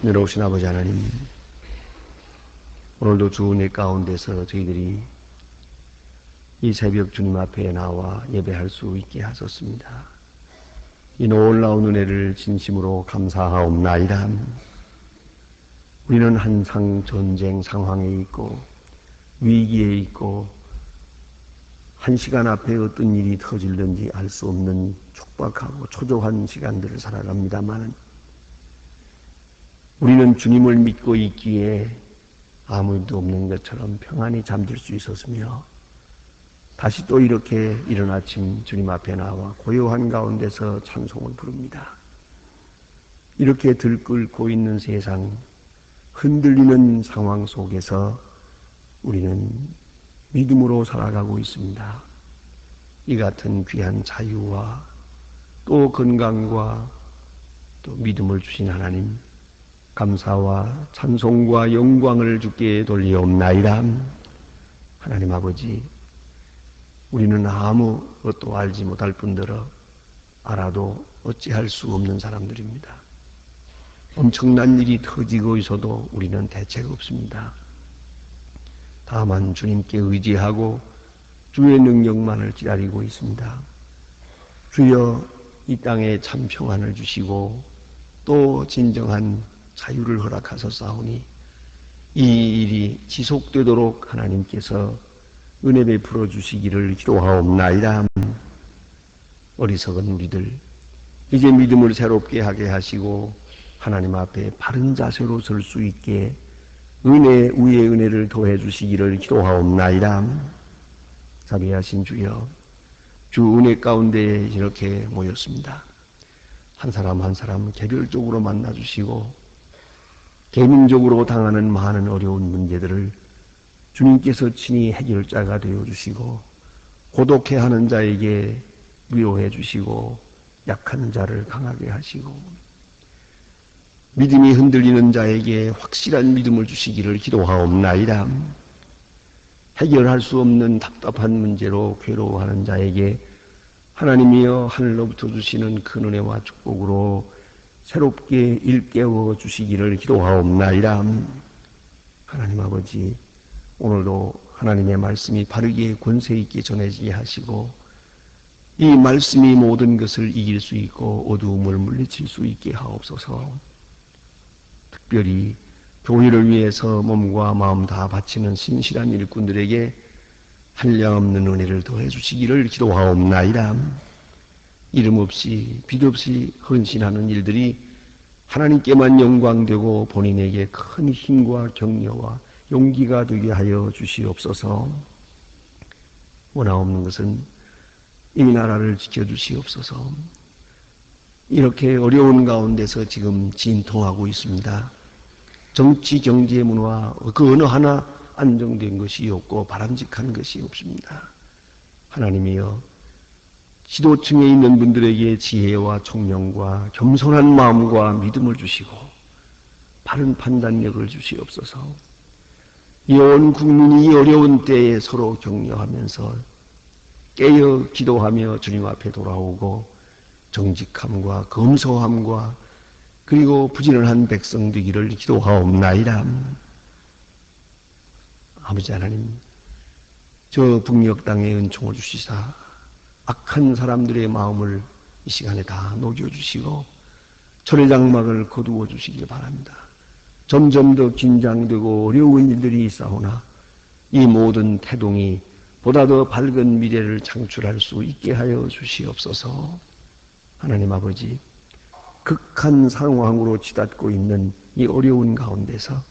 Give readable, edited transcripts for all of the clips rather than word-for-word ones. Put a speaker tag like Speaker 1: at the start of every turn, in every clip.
Speaker 1: 내려오신 아버지 하나님, 오늘도 주 은혜 가운데서 저희들이 이 새벽 주님 앞에 나와 예배할 수 있게 하셨습니다. 이 놀라운 은혜를 진심으로 감사하옵나이다. 우리는 항상 전쟁 상황에 있고 위기에 있고 한 시간 앞에 어떤 일이 터질는지 알 수 없는 촉박하고 초조한 시간들을 살아갑니다만 우리는 주님을 믿고 있기에 아무 일도 없는 것처럼 평안히 잠들 수 있었으며 다시 또 이렇게 이른 아침 주님 앞에 나와 고요한 가운데서 찬송을 부릅니다. 이렇게 들끓고 있는 세상, 흔들리는 상황 속에서 우리는 믿음으로 살아가고 있습니다. 이 같은 귀한 자유와 또 건강과 또 믿음을 주신 하나님, 감사와 찬송과 영광을 주께 돌리옵나이다. 하나님 아버지, 우리는 아무것도 알지 못할 뿐더러 알아도 어찌할 수 없는 사람들입니다. 엄청난 일이 터지고 있어도 우리는 대책 없습니다. 다만 주님께 의지하고 주의 능력만을 기다리고 있습니다. 주여 이 땅에 참 평안을 주시고 또 진정한 자유를 허락하셨사오니 이 일이 지속되도록 하나님께서 은혜 베풀어 주시기를 기도하옵나이다. 어리석은 우리들 이제 믿음을 새롭게 하게 하시고 하나님 앞에 바른 자세로 설 수 있게 은혜 위에 은혜를 더해 주시기를 기도하옵나이다. 자비하신 주여, 주 은혜 가운데 이렇게 모였습니다. 한 사람 한 사람 개별적으로 만나주시고 개인적으로 당하는 많은 어려운 문제들을 주님께서 친히 해결자가 되어주시고 고독해하는 자에게 위로해 주시고 약한 자를 강하게 하시고 믿음이 흔들리는 자에게 확실한 믿음을 주시기를 기도하옵나이다. 해결할 수 없는 답답한 문제로 괴로워하는 자에게 하나님이여 하늘로부터 주시는 큰 은혜와 축복으로 새롭게 일깨워 주시기를 기도하옵나이다. 하나님 아버지, 오늘도 하나님의 말씀이 바르게 권세 있게 전해지게 하시고 이 말씀이 모든 것을 이길 수 있고 어두움을 물리칠 수 있게 하옵소서. 특별히 교회를 위해서 몸과 마음 다 바치는 신실한 일꾼들에게 한량없는 은혜를 더해 주시기를 기도하옵나이다. 이름 없이 빛 없이 헌신하는 일들이 하나님께만 영광되고 본인에게 큰 힘과 격려와 용기가 되게 하여 주시옵소서. 원하옵는 것은 이 나라를 지켜주시옵소서. 이렇게 어려운 가운데서 지금 진통하고 있습니다. 정치, 경제, 문화 그 어느 하나 안정된 것이 없고 바람직한 것이 없습니다. 하나님이여, 지도층에 있는 분들에게 지혜와 총명과 겸손한 마음과 믿음을 주시고 바른 판단력을 주시옵소서. 온 국민이 이 어려운 때에 서로 격려하면서 깨어 기도하며 주님 앞에 돌아오고 정직함과 검소함과 그리고 부지런한 백성 되기를 기도하옵나이다. 아버지 하나님, 저 북녘 땅에 은총을 주시사 악한 사람들의 마음을 이 시간에 다 녹여주시고 철장막을 거두어 주시길 바랍니다. 점점 더 긴장되고 어려운 일들이 있사오나 이 모든 태동이 보다 더 밝은 미래를 창출할 수 있게 하여 주시옵소서. 하나님 아버지, 극한 상황으로 치닫고 있는 이 어려운 가운데서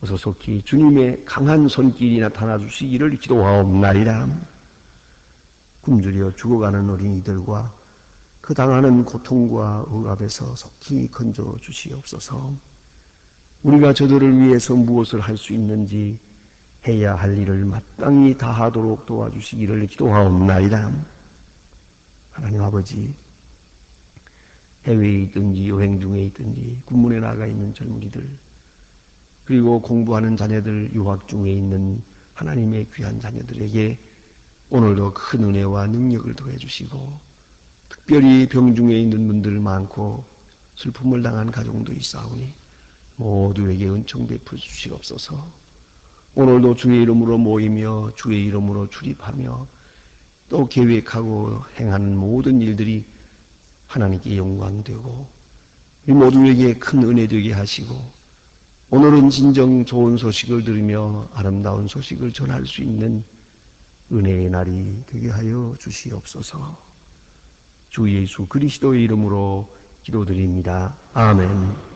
Speaker 1: 어서 속히 주님의 강한 손길이 나타나 주시기를 기도하옵나이다. 굶주려 죽어가는 어린이들과 그 당하는 고통과 억압에서 속히 건져 주시옵소서. 우리가 저들을 위해서 무엇을 할 수 있는지 해야 할 일을 마땅히 다하도록 도와주시기를 기도하옵나이다. 하나님 아버지, 해외에 있든지 여행 중에 있든지 군문에 나가 있는 젊은이들 그리고 공부하는 자녀들, 유학 중에 있는 하나님의 귀한 자녀들에게 오늘도 큰 은혜와 능력을 더해 주시고 특별히 병중에 있는 분들 많고 슬픔을 당한 가정도 있사오니 모두에게 은총 베풀어 주시옵소서. 오늘도 주의 이름으로 모이며 주의 이름으로 출입하며 또 계획하고 행하는 모든 일들이 하나님께 영광되고 우리 모두에게 큰 은혜 되게 하시고 오늘은 진정 좋은 소식을 들으며 아름다운 소식을 전할 수 있는 은혜의 날이 되게 하여 주시옵소서. 주 예수 그리스도의 이름으로 기도드립니다. 아멘.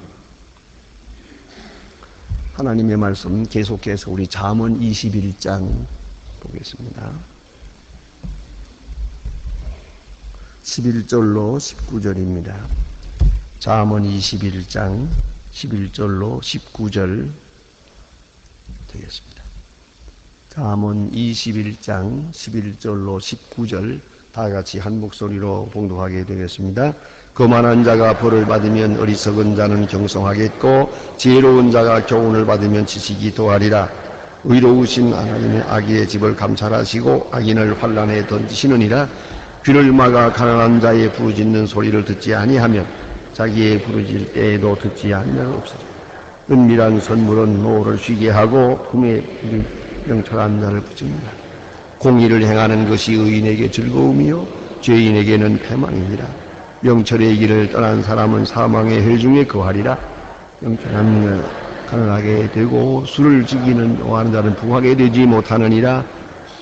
Speaker 1: 하나님의 말씀 계속해서 우리 잠언 21장 보겠습니다. 11절로 19절입니다. 잠언 21장 11절로 19절 되겠습니다. 잠언 21장 11절로 19절 다 같이 한 목소리로 봉독하게 되겠습니다. 거만한 자가 벌을 받으면 어리석은 자는 경성하겠고 지혜로운 자가 교훈을 받으면 지식이 더하리라. 의로우신 하나님의 악의 집을 감찰하시고 악인을 환란에 던지시느니라. 귀를 막아 가난한 자의 부르짖는 소리를 듣지 아니하며 자기의 부르짖을 때에도 듣지 아니하는 없으리라. 은밀한 선물은 노를 쉬게 하고 품에 명철한 자를 붙입니다. 공의를 행하는 것이 의인에게 즐거움이요 죄인에게는 패망이니라. 명철의 길을 떠난 사람은 사망의 헬 중에 거하리라. 명철한 자는 가난하게 되고 술을 즐기는 좋아하는 자는 부하게 되지 못하느니라.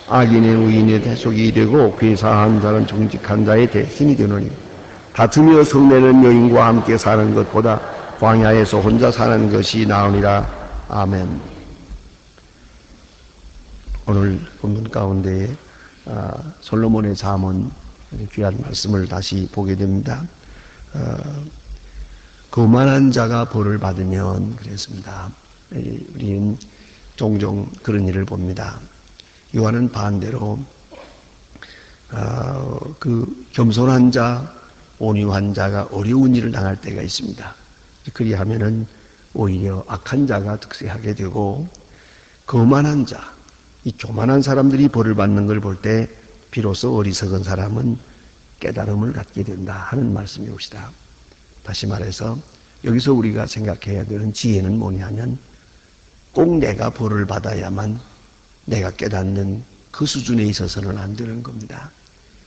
Speaker 1: 악인의 의인의 대속이 되고 괴사한 자는 정직한 자의 대신이 되느니 다투며 성내는 여인과 함께 사는 것보다 광야에서 혼자 사는 것이 나으니라. 아멘. 오늘 본문 가운데에 솔로몬의 잠언 귀한 말씀을 다시 보게 됩니다. 거만한 자가 벌을 받으면 그랬습니다. 우리는 종종 그런 일을 봅니다. 이와는 반대로 그 겸손한 자, 온유한 자가 어려운 일을 당할 때가 있습니다. 그리하면은 오히려 악한 자가 득세하게 되고 거만한 자, 이 교만한 사람들이 벌을 받는 걸 볼 때 비로소 어리석은 사람은 깨달음을 갖게 된다 하는 말씀이옵시다. 다시 말해서 여기서 우리가 생각해야 되는 지혜는 뭐냐면 꼭 내가 벌을 받아야만 내가 깨닫는 그 수준에 있어서는 안 되는 겁니다.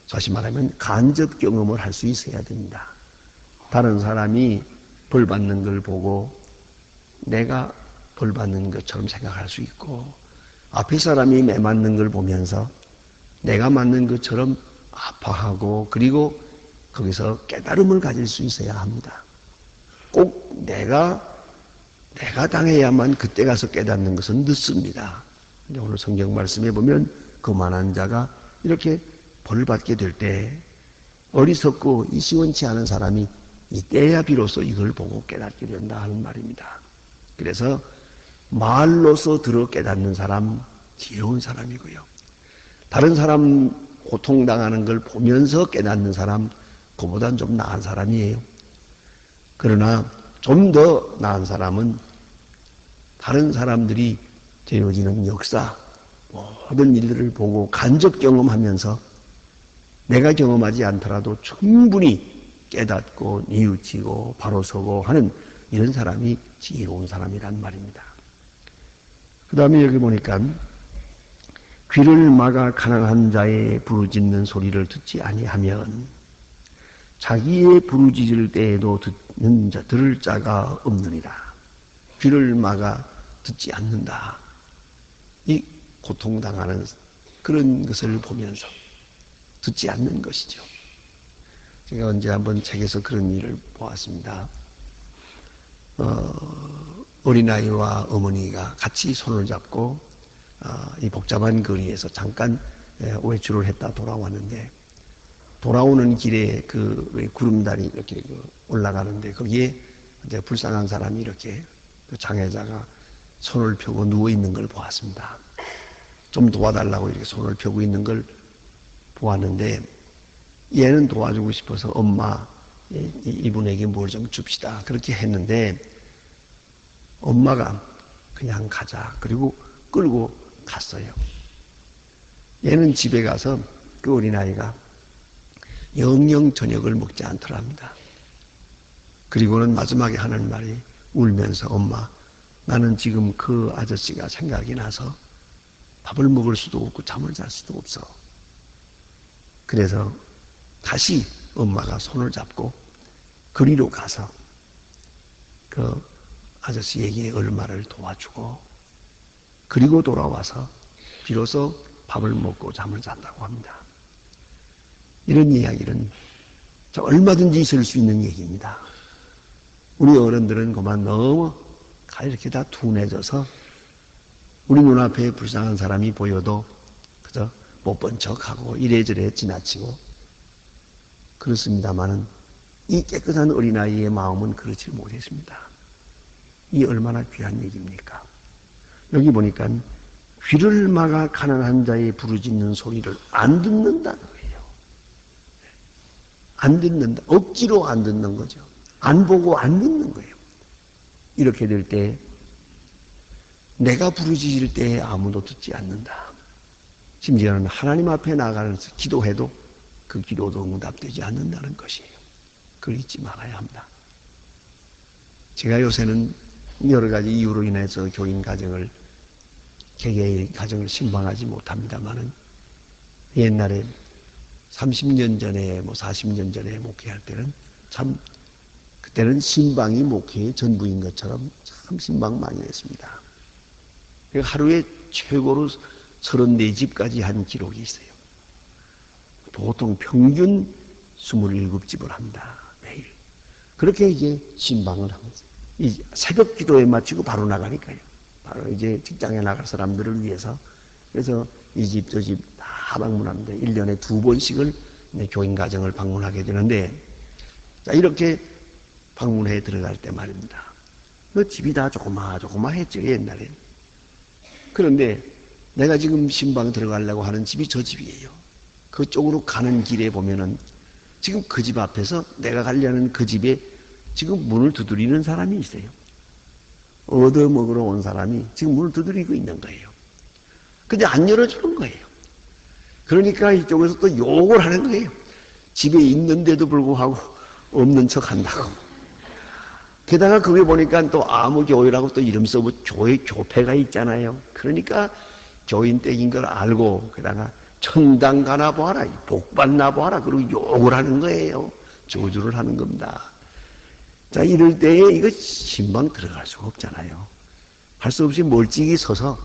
Speaker 1: 다시 말하면 간접 경험을 할 수 있어야 됩니다. 다른 사람이 벌 받는 걸 보고 내가 벌 받는 것처럼 생각할 수 있고 앞에 사람이 매 맞는 걸 보면서 내가 맞는 것처럼 아파하고 그리고 거기서 깨달음을 가질 수 있어야 합니다. 꼭 내가 당해야만 그때 가서 깨닫는 것은 늦습니다. 오늘 성경 말씀에 보면 거만한 자가 이렇게 벌을 받게 될 때 어리석고 시원치 않은 사람이 이때야 비로소 이걸 보고 깨닫게 된다 하는 말입니다. 그래서 말로서 들어 깨닫는 사람 지혜로운 사람이고요. 다른 사람 고통당하는 걸 보면서 깨닫는 사람 그보단 좀 나은 사람이에요. 그러나 좀 더 나은 사람은 다른 사람들이 되어지는 역사 모든 일들을 보고 간접 경험하면서 내가 경험하지 않더라도 충분히 깨닫고 뉘우치고 바로 서고 하는 이런 사람이 지혜로운 사람이란 말입니다. 그 다음에 여기 보니까 귀를 막아 가난한 자의 부르짖는 소리를 듣지 아니하면 자기의 부르짖을 때에도 들을 자가 없느니라. 귀를 막아 듣지 않는다. 이 고통당하는 그런 것을 보면서 듣지 않는 것이죠. 제가 언제 한번 책에서 그런 일을 보았습니다. 어린아이와 어머니가 같이 손을 잡고 이 복잡한 거리에서 잠깐 외출을 했다 돌아왔는데 돌아오는 길에 그 구름다리 이렇게 올라가는데 거기에 이제 불쌍한 사람이 이렇게 그 장애자가 손을 펴고 누워 있는 걸 보았습니다. 좀 도와달라고 이렇게 손을 펴고 있는 걸 보았는데 얘는 도와주고 싶어서 엄마 이분에게 뭘 좀 줍시다 그렇게 했는데 엄마가 그냥 가자 그리고 끌고 갔어요. 얘는 집에 가서 그 어린아이가 영영 저녁을 먹지 않더랍니다. 그리고는 마지막에 하는 말이 울면서 엄마, 나는 지금 그 아저씨가 생각이 나서 밥을 먹을 수도 없고 잠을 잘 수도 없어. 그래서 다시 엄마가 손을 잡고 그리로 가서 그 아저씨에게 얼마를 도와주고 그리고 돌아와서 비로소 밥을 먹고 잠을 잔다고 합니다. 이런 이야기는 얼마든지 있을 수 있는 얘기입니다. 우리 어른들은 그만 너무 이렇게 다 둔해져서 우리 눈앞에 불쌍한 사람이 보여도 그저 못 본 척하고 이래저래 지나치고 그렇습니다마는 이 깨끗한 어린아이의 마음은 그렇지 못했습니다. 이 얼마나 귀한 얘기입니까? 여기 보니까 귀를 막아 가난한 자의 부르짖는 소리를 안 듣는다는 거예요. 안 듣는다. 억지로 안 듣는 거죠. 안 보고 안 듣는 거예요. 이렇게 될 때 내가 부르짖을 때 아무도 듣지 않는다. 심지어는 하나님 앞에 나가서 기도해도 그 기도도 응답되지 않는다는 것이에요. 그걸 잊지 말아야 합니다. 제가 요새는 여러 가지 이유로 인해서 교인 가정을, 개개의 가정을 신방하지 못합니다만은 옛날에 30년 전에 40년 전에 목회할 때는 참 그때는 신방이 목회의 전부인 것처럼 참 신방 많이 했습니다. 하루에 최고로 34집까지 한 기록이 있어요. 보통 평균 27집을 합니다. 매일. 그렇게 이제 신방을 하면서 이 새벽 기도에 마치고 바로 나가니까요. 바로 이제 직장에 나갈 사람들을 위해서. 그래서 이 집 저 집 다 방문하는데 1년에 2번씩을 교인 가정을 방문하게 되는데, 자, 이렇게 방문해 들어갈 때 말입니다. 그 집이 다 조그마했죠, 옛날에. 그런데 내가 지금 신방 들어가려고 하는 집이 저 집이에요. 그쪽으로 가는 길에 보면은 지금 그 집 앞에서 내가 가려는 그 집에 지금 문을 두드리는 사람이 있어요. 얻어먹으러 온 사람이 지금 문을 두드리고 있는 거예요. 근데 안 열어주는 거예요. 그러니까 이쪽에서 또 욕을 하는 거예요. 집에 있는데도 불구하고 없는 척 한다고. 게다가 그게 보니까 또 아무 교회라고 또 이름 써보 교회 교패가 있잖아요. 그러니까 교인 댁인 걸 알고 게다가 천당 가나 보아라, 복 받나 보아라, 그리고 욕을 하는 거예요. 저주를 하는 겁니다. 자, 이럴 때에 이거 신방 들어갈 수가 없잖아요. 할 수 없이 멀찍이 서서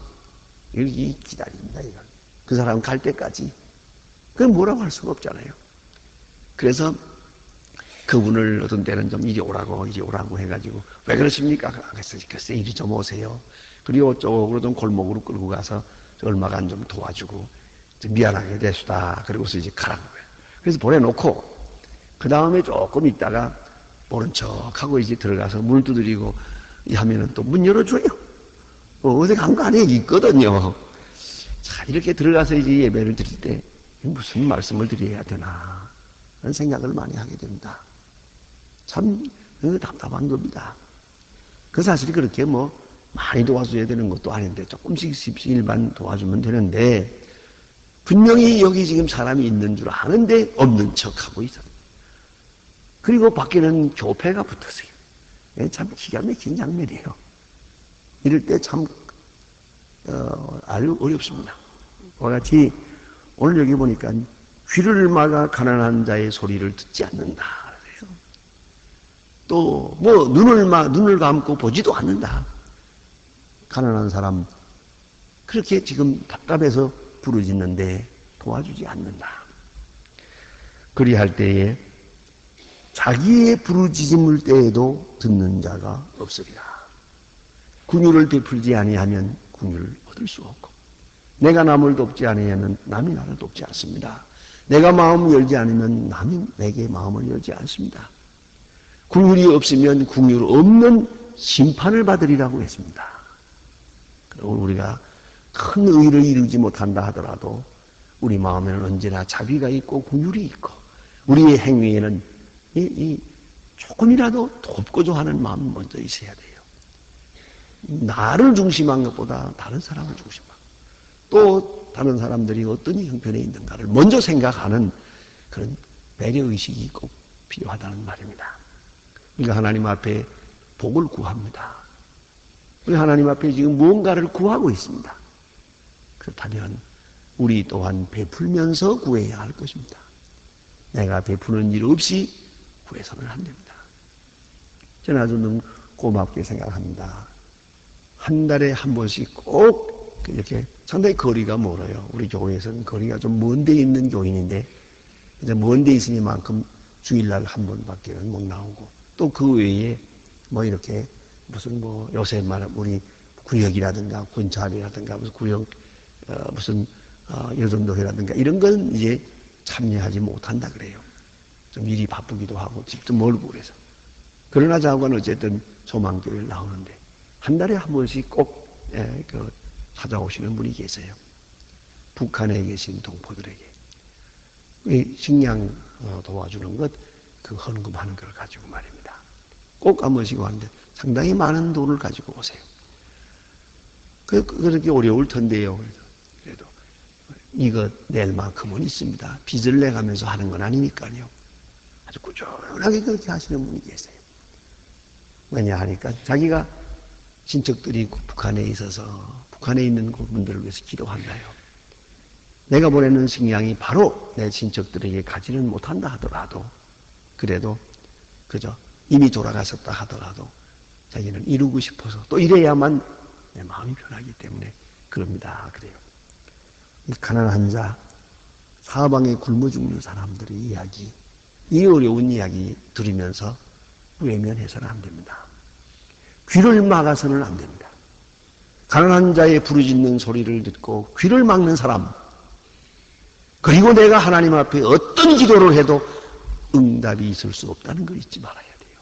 Speaker 1: 여기 기다립니다. 이걸. 그 사람 갈 때까지. 그건 뭐라고 할 수가 없잖아요. 그래서 그분을 어떤 때는 좀 이리 오라고 해가지고, 왜 그러십니까? 글쎄 이리 좀 오세요. 그리고 쪽으로 좀 골목으로 끌고 가서 얼마간 좀 도와주고, 미안하게 됐수다. 그러고서 이제 가라는 거예요. 그래서 보내놓고, 그 다음에 조금 있다가 모른 척하고 이제 들어가서 문 두드리고 하면은 또 문 열어줘요. 어디 간 거 아니에요? 있거든요. 자, 이렇게 들어가서 이제 예배를 드릴 때 무슨 말씀을 드려야 되나 그런 생각을 많이 하게 됩니다. 참 답답한 겁니다. 그 사실 그렇게 많이 도와줘야 되는 것도 아닌데 조금씩 일반 도와주면 되는데, 분명히 여기 지금 사람이 있는 줄 아는데 없는 척하고 있어요. 그리고 밖에는 교패가 붙었어요. 참 기가 막힌 장면이에요. 이럴 때 참 아주 어렵습니다. 그와 같이 오늘 여기 보니까 귀를 막아 가난한 자의 소리를 듣지 않는다. 또 눈을 감고 보지도 않는다. 가난한 사람 그렇게 지금 답답해서 부르짖는데 도와주지 않는다. 그리할 때에 자기의 부르짖음을 때에도 듣는 자가 없으리라. 긍휼을 베풀지 아니하면 긍휼을 얻을 수 없고, 내가 남을 돕지 아니하면 남이 나를 돕지 않습니다. 내가 마음 열지 않으면 남이 내게 마음을 열지 않습니다. 긍휼이 없으면 긍휼 없는 심판을 받으리라고 했습니다. 그리고 우리가 큰 의를 이루지 못한다 하더라도 우리 마음에는 언제나 자비가 있고 긍휼이 있고, 우리의 행위에는 조금이라도 돕고자 하는 마음이 먼저 있어야 돼요. 나를 중심한 것보다 다른 사람을 중심하고, 또 다른 사람들이 어떤 형편에 있는가를 먼저 생각하는 그런 배려의식이 꼭 필요하다는 말입니다. 우리가 하나님 앞에 복을 구합니다. 우리 하나님 앞에 지금 무언가를 구하고 있습니다. 그렇다면 우리 또한 베풀면서 구해야 할 것입니다. 내가 베푸는 일 없이 구해서는 안 됩니다. 저는 아주 너무 고맙게 생각합니다. 한 달에 한 번씩 꼭 이렇게 상당히 거리가 멀어요. 우리 교회에서는 거리가 좀 먼 데 있는 교인인데 이제 먼 데 있으니만큼 주일날 한 번밖에는 못 나오고 또 그 외에 뭐 이렇게 무슨 뭐 요새 말하면 우리 구역이라든가 군찰이라든가 무슨 구역 무슨 여전도회라든가 이런 건 이제 참여하지 못한다 그래요. 좀 일이 바쁘기도 하고 집도 멀고 그래서. 그러나 자고는 어쨌든 소망교회를 나오는데 한 달에 한 번씩 꼭 찾아오시는 분이 계세요. 북한에 계신 동포들에게. 이 식량 도와주는 것, 그 헌금하는 걸 가지고 말입니다. 꼭 한 번씩 왔는데 상당히 많은 돈을 가지고 오세요. 그렇게 어려울 텐데요. 그래도 이거 낼 만큼은 있습니다. 빚을 내가면서 하는 건 아니니까요. 아주 꾸준하게 그렇게 하시는 분이 계세요. 왜냐 하니까 자기가 친척들이 북한에 있어서 북한에 있는 분들을 위해서 기도한다요. 내가 보내는 식량이 바로 내 친척들에게 가지는 못한다 하더라도 그래도 그저 이미 돌아가셨다 하더라도 자기는 이루고 싶어서 또 이래야만 내 마음이 편하기 때문에 그럽니다. 그래요. 이 가난한 자, 사방에 굶어 죽는 사람들의 이야기, 이 어려운 이야기 들으면서 외면해서는 안 됩니다. 귀를 막아서는 안 됩니다. 가난한 자의 부르짖는 소리를 듣고 귀를 막는 사람, 그리고 내가 하나님 앞에 어떤 기도를 해도 응답이 있을 수 없다는 걸 잊지 말아야 돼요.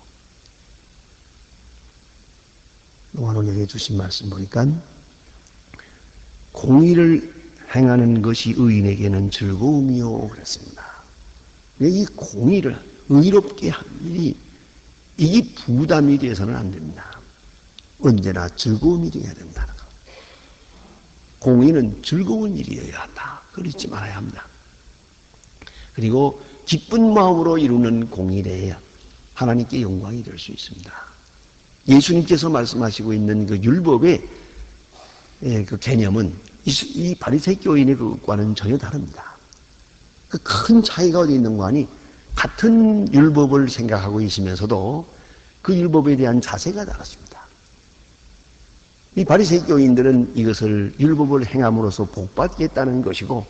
Speaker 1: 오늘에게 주신 말씀 보니까 공의를 행하는 것이 의인에게는 즐거움이요 그랬습니다. 이 공의를 의롭게 하는 일이 이게 부담이 돼서는 안 됩니다. 언제나 즐거움이 되어야 된다는 것. 공의는 즐거운 일이어야 한다. 그걸 잊지 말아야 합니다. 그리고 기쁜 마음으로 이루는 공의래야 하나님께 영광이 될 수 있습니다. 예수님께서 말씀하시고 있는 그 율법의 그 개념은 이 바리새이 교인의 그것과는 전혀 다릅니다. 그 큰 차이가 어디 있는 거 아니? 같은 율법을 생각하고 있으면서도 그 율법에 대한 자세가 다릅니다. 이 바리새이 교인들은 이것을 율법을 행함으로써 복받겠다는 것이고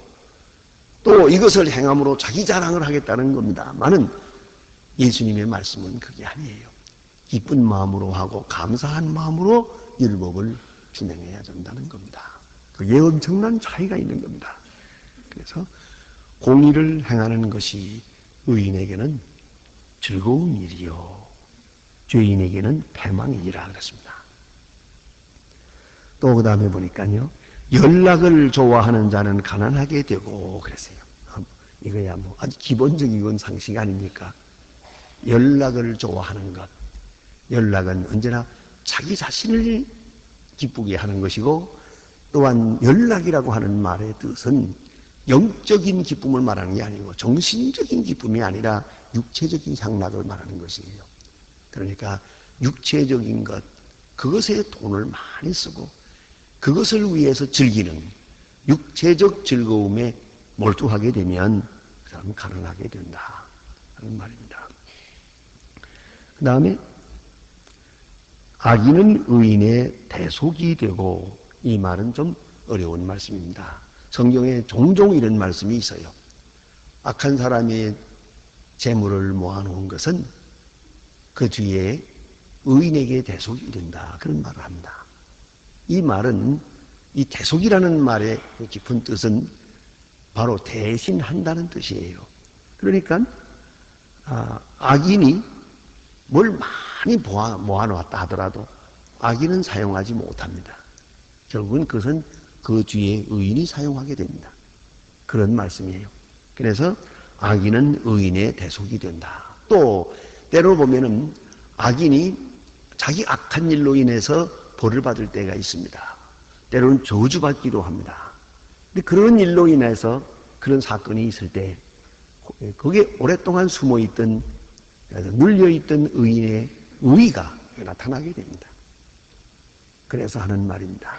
Speaker 1: 또 이것을 행함으로 자기 자랑을 하겠다는 겁니다만은 예수님의 말씀은 그게 아니에요. 기쁜 마음으로 하고 감사한 마음으로 율법을 준행해야 된다는 겁니다. 그게 엄청난 차이가 있는 겁니다. 그래서 공의를 행하는 것이 의인에게는 즐거운 일이요 죄인에게는 패망이니라 그랬습니다. 또 그 다음에 보니까요, 연락을 좋아하는 자는 가난하게 되고 그랬어요. 이거야 뭐 아주 기본적인 건 상식 아닙니까? 연락을 좋아하는 것. 연락은 언제나 자기 자신을 기쁘게 하는 것이고 또한 연락이라고 하는 말의 뜻은 영적인 기쁨을 말하는 게 아니고 정신적인 기쁨이 아니라 육체적인 향락을 말하는 것이에요. 그러니까 육체적인 것, 그것에 돈을 많이 쓰고 그것을 위해서 즐기는 육체적 즐거움에 몰두하게 되면 그 사람은 가난하게 된다 하는 말입니다. 그 다음에 악인은 의인의 대속이 되고, 이 말은 좀 어려운 말씀입니다. 성경에 종종 이런 말씀이 있어요. 악한 사람의 재물을 모아놓은 것은 그 뒤에 의인에게 대속이 된다, 그런 말을 합니다. 이 말은, 이 대속이라는 말의 깊은 뜻은 바로 대신한다는 뜻이에요. 그러니까 악인이 뭘 많이 모아놓았다 하더라도 악인은 사용하지 못합니다. 결국은 그것은 그 뒤에 의인이 사용하게 됩니다. 그런 말씀이에요. 그래서 악인은 의인의 대속이 된다. 또 때로 보면은 악인이 자기 악한 일로 인해서 벌을 받을 때가 있습니다. 때로는 저주받기도 합니다. 근데 그런 일로 인해서 그런 사건이 있을 때 거기에 오랫동안 숨어있던, 물려있던 의인의 의의가 자꾸 나타나게 됩니다. 그래서 하는 말입니다.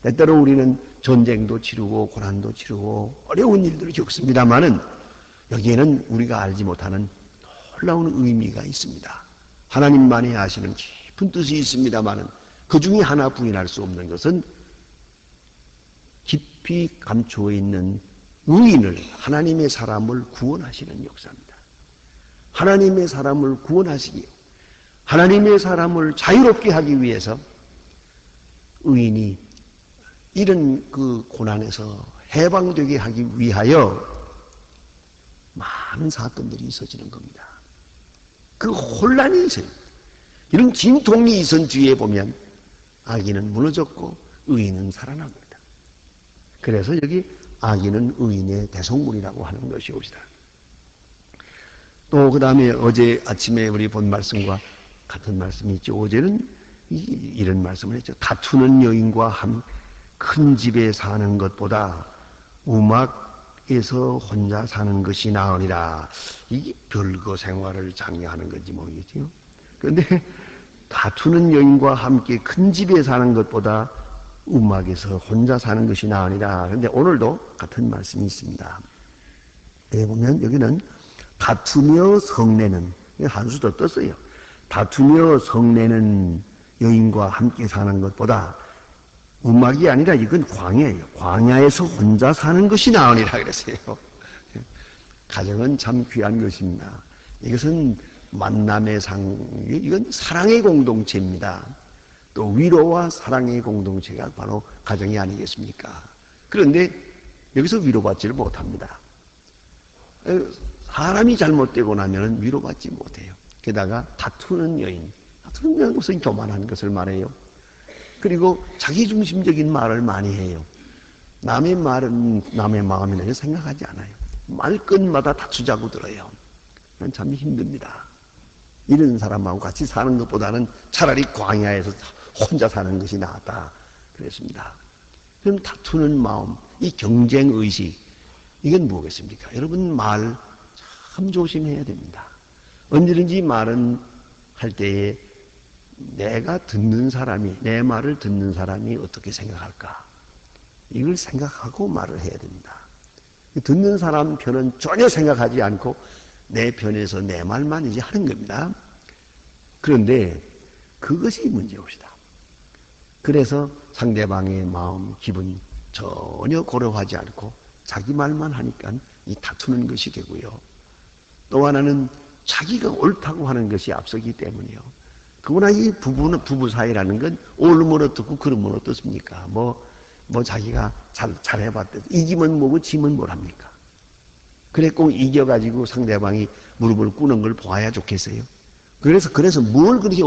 Speaker 1: 때때로 우리는 전쟁도 치르고 고난도 치르고 어려운 일들을 겪습니다마는 여기에는 우리가 알지 못하는 놀라운 의미가 있습니다. 하나님만이 아시는 깊은 뜻이 있습니다마는 그 중에 하나 부인할 수 없는 것은 깊이 감추어 있는 의인을, 하나님의 사람을 구원하시는 역사입니다. 하나님의 사람을 구원하시기에, 하나님의 사람을 자유롭게 하기 위해서 의인이 이런 그 고난에서 해방되게 하기 위하여 많은 사건들이 있어지는 겁니다. 그 혼란이 있어요. 이런 진통이 있은 뒤에 보면 악인은 무너졌고 의인은 살아납니다. 그래서 여기 악인은 의인의 대속물이라고 하는 것이옵니다. 또 그 다음에 어제 아침에 우리 본 말씀과 같은 말씀이 있죠. 어제는 이런 말씀을 했죠. 다투는 여인과 한 큰 집에 사는 것보다 우막에서 혼자 사는 것이 나으니라. 이게 별거 생활을 장려하는 건지 모르겠지요. 그런데 다투는 여인과 함께 큰 집에 사는 것보다 우막에서 혼자 사는 것이 나으니라. 그런데 오늘도 같은 말씀이 있습니다. 여기 보면 여기는 다투며 성내는, 한 수 더 떴어요. 다투며 성내는 여인과 함께 사는 것보다, 우막이 아니라 이건 광야예요. 광야에서 혼자 사는 것이 나으니라 그랬어요. 가정은 참 귀한 것입니다. 이것은 만남의 이건 사랑의 공동체입니다. 또 위로와 사랑의 공동체가 바로 가정이 아니겠습니까? 그런데 여기서 위로받지를 못합니다. 사람이 잘못되고 나면 위로받지 못해요. 게다가 다투는 여인, 다투는 여인 무슨 교만한 것을 말해요. 그리고 자기중심적인 말을 많이 해요. 남의 말은 남의 마음이나 생각하지 않아요. 말끝마다 다투자고 들어요. 참 힘듭니다. 이런 사람하고 같이 사는 것보다는 차라리 광야에서 혼자 사는 것이 낫다 그랬습니다. 그럼 다투는 마음, 이 경쟁의식, 이건 뭐겠습니까? 여러분 말 참 조심해야 됩니다. 언제든지 말은 할 때에 내가 듣는 사람이, 내 말을 듣는 사람이 어떻게 생각할까? 이걸 생각하고 말을 해야 됩니다. 듣는 사람 편은 전혀 생각하지 않고 내 편에서 내 말만 이제 하는 겁니다. 그런데 그것이 문제옵니다. 그래서 상대방의 마음, 기분 전혀 고려하지 않고 자기 말만 하니까 이 다투는 것이 되고요. 또 하나는 자기가 옳다고 하는 것이 앞서기 때문이요. 그러나 이 부부 사이라는 건 옳으면 어떻고 그러면 어떻습니까? 자기가 잘해봤대. 이기면 뭐고 지면 뭘 합니까? 그래 꼭 이겨가지고 상대방이 무릎을 꿇는 걸 보아야 좋겠어요? 그래서 뭘 그렇게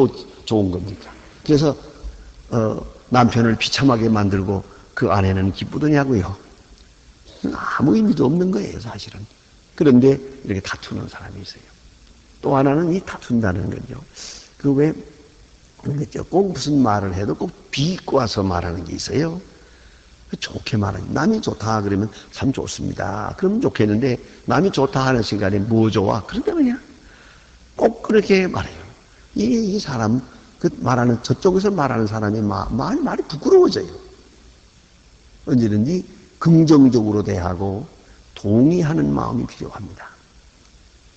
Speaker 1: 좋은 겁니까? 그래서, 남편을 비참하게 만들고 그 아내는 기쁘더냐고요. 아무 의미도 없는 거예요, 사실은. 그런데 이렇게 다투는 사람이 있어요. 또 하나는 이 다툰다는 건요. 꼭 무슨 말을 해도 꼭 비꼬아서 말하는 게 있어요. 좋게 말하는, 남이 좋다 그러면 참 좋습니다. 그러면 좋겠는데, 남이 좋다 하는 순간에 뭐 좋아? 그런데 그냥 꼭 그렇게 말해요. 이 사람, 저쪽에서 말하는 사람의 말이 부끄러워져요. 언제든지 긍정적으로 대하고 동의하는 마음이 필요합니다.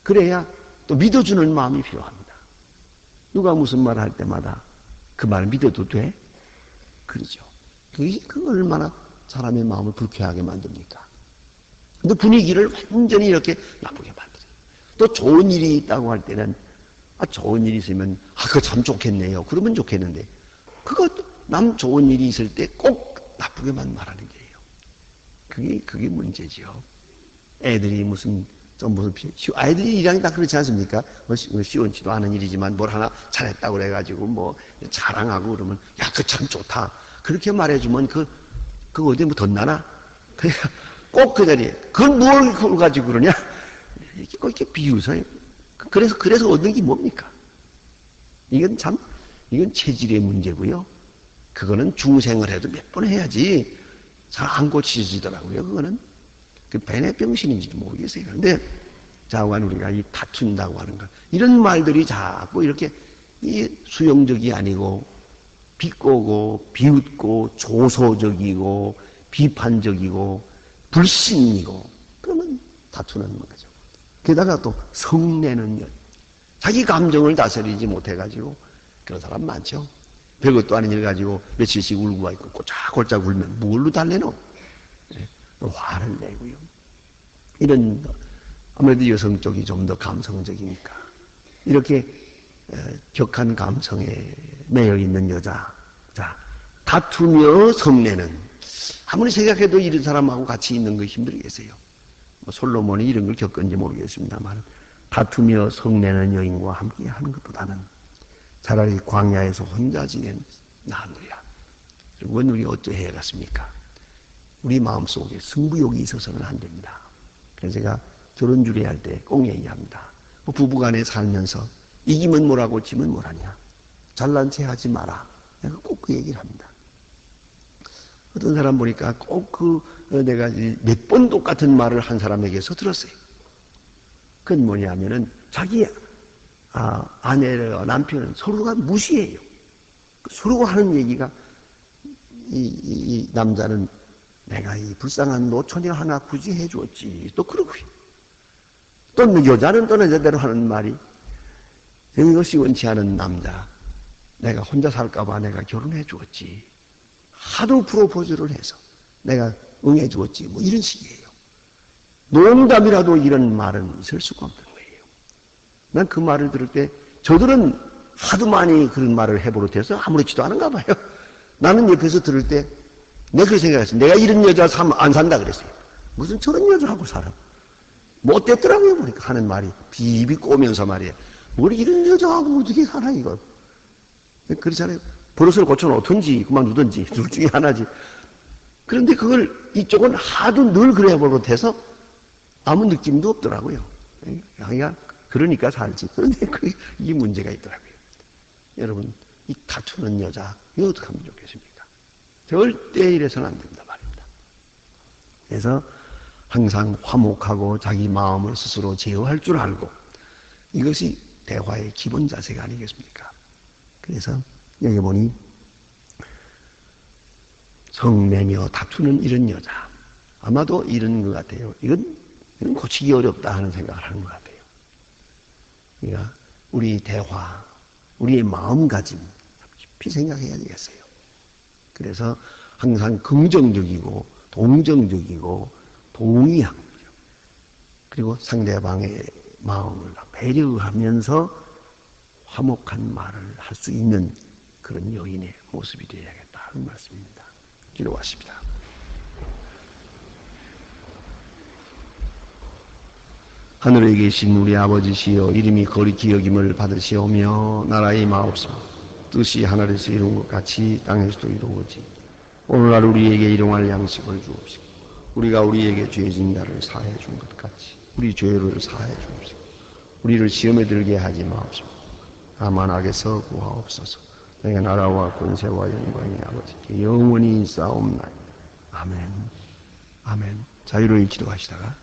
Speaker 1: 그래야 또 믿어주는 마음이 필요합니다. 누가 무슨 말을 할 때마다 그 말을 믿어도 돼? 그러죠. 그게 얼마나 사람의 마음을 불쾌하게 만듭니까? 근데 분위기를 완전히 이렇게 나쁘게 만들어요. 또 좋은 일이 있다고 할 때는, 좋은 일이 있으면, 그거 참 좋겠네요. 그러면 좋겠는데, 남 좋은 일이 있을 때 꼭 나쁘게만 말하는 게예요. 그게 문제죠. 애들이 아이들이 일하니 다 그렇지 않습니까? 쉬운지도 않은 일이지만 뭘 하나 잘했다고 그래가지고 자랑하고 그러면, 그거 참 좋다. 그렇게 말해주면 그거 어디 덧나나? 꼭 그 자리에, 그걸 뭘 가지고 그러냐? 이렇게 비웃어요. 그래서 얻는 게 뭡니까? 이건 체질의 문제고요. 그거는 중생을 해도 몇 번 해야지 잘 안 고치지더라고요. 그거는 벤의 병신인지도 모르겠어요. 그런데 자관 우리가 이 다툰다고 하는 것, 이런 말들이 자꾸 이렇게 이 수용적이 아니고 비꼬고 비웃고 조소적이고 비판적이고 불신이고 그러면 다투는 거죠. 게다가 또 성내는 자기 감정을 다스리지 못해가지고 그런 사람 많죠. 별것도 아닌 일 가지고 며칠씩 울고 와 있고 꼴짝꼴짝 울면 뭘로 달래노? 화를 내고요. 이런 아무래도 여성 쪽이 좀 더 감성적이니까 이렇게 격한 감성에 매여 있는 여자, 자 다투며 성내는 아무리 생각해도 이런 사람하고 같이 있는 거 힘들겠어요. 뭐 솔로몬이 이런 걸 겪은지 모르겠습니다만 다투며 성내는 여인과 함께 하는 것보다는 차라리 광야에서 혼자 지낸 나으리라. 그건 우리 어떠해야겠습니까? 우리 마음속에 승부욕이 있어서는 안 됩니다. 그래서 제가 결혼 주례할 때 꼭 얘기합니다. 뭐 부부간에 살면서 이기면 뭐라고 지면 뭐라냐. 잘난 체 하지 마라. 내가 꼭 그 얘기를 합니다. 어떤 사람 보니까 꼭 내가 몇 번 똑같은 말을 한 사람에게서 들었어요. 그건 뭐냐면은 자기 아내와 남편은 서로가 무시해요. 서로가 하는 얘기가 이 남자는 내가 이 불쌍한 노처녀 하나 굳이 해주었지. 또 그러고요. 또 여자는 또 여자대로 하는 말이 이것이 원치 않은 남자. 내가 혼자 살까봐 내가 결혼해 주었지. 하도 프로포즈를 해서 내가 응해 주었지. 뭐 이런 식이에요. 농담이라도 이런 말은 있을 수가 없는 거예요. 난 그 말을 들을 때 저들은 하도 많이 그런 말을 해버릇해서 아무렇지도 않은가 봐요. 나는 옆에서 들을 때 내가 그렇게 생각했어요. 내가 이런 여자 안 산다 그랬어요. 무슨 저런 여자하고 살아. 못됐더라고요. 보니까 하는 말이 비비 꼬면서 말이에요. 뭘 이런 여자하고 어떻게 살아 이거. 그렇잖아요. 버릇을 고쳐놓든지 그만두든지 둘 중에 하나지. 그런데 그걸 이쪽은 하도 늘 그래 버릇해서 아무 느낌도 없더라고요. 그러니까 살지. 그런데 이 문제가 있더라고요. 여러분 이 다투는 여자 이거 어떻게 하면 좋겠습니까? 절대 이래서는 안 된다 말입니다. 그래서 항상 화목하고 자기 마음을 스스로 제어할 줄 알고 이것이 대화의 기본 자세가 아니겠습니까? 그래서 여기 보니 성내며 다투는 이런 여자 아마도 이런 것 같아요. 이건 고치기 어렵다 하는 생각을 하는 것 같아요. 그러니까 우리 대화, 우리의 마음가짐 깊이 생각해야 되겠어요. 그래서 항상 긍정적이고 동정적이고 동의하고 그리고 상대방의 마음을 배려하면서 화목한 말을 할 수 있는 그런 여인의 모습이 되어야겠다 하는 말씀입니다. 기도하십니다. 하늘에 계신 우리 아버지시여 이름이 거룩히 여김을 받으시오며 나라의 마옵소서 뜻이 하늘에서 이룬 것 같이 땅에서도 이루어지 오늘날 우리에게 일용할 양식을 주옵시고 우리가 우리에게 죄진 자를 사해 준 것 같이 우리 죄를 사해 주옵시고 우리를 시험에 들게 하지 마옵소서 다만 악에서 구하옵소서 내가 나라와 권세와 영광이 아버지께 영원히 있사옵나이다. 아멘. 아멘. 자유로이 기도하시다가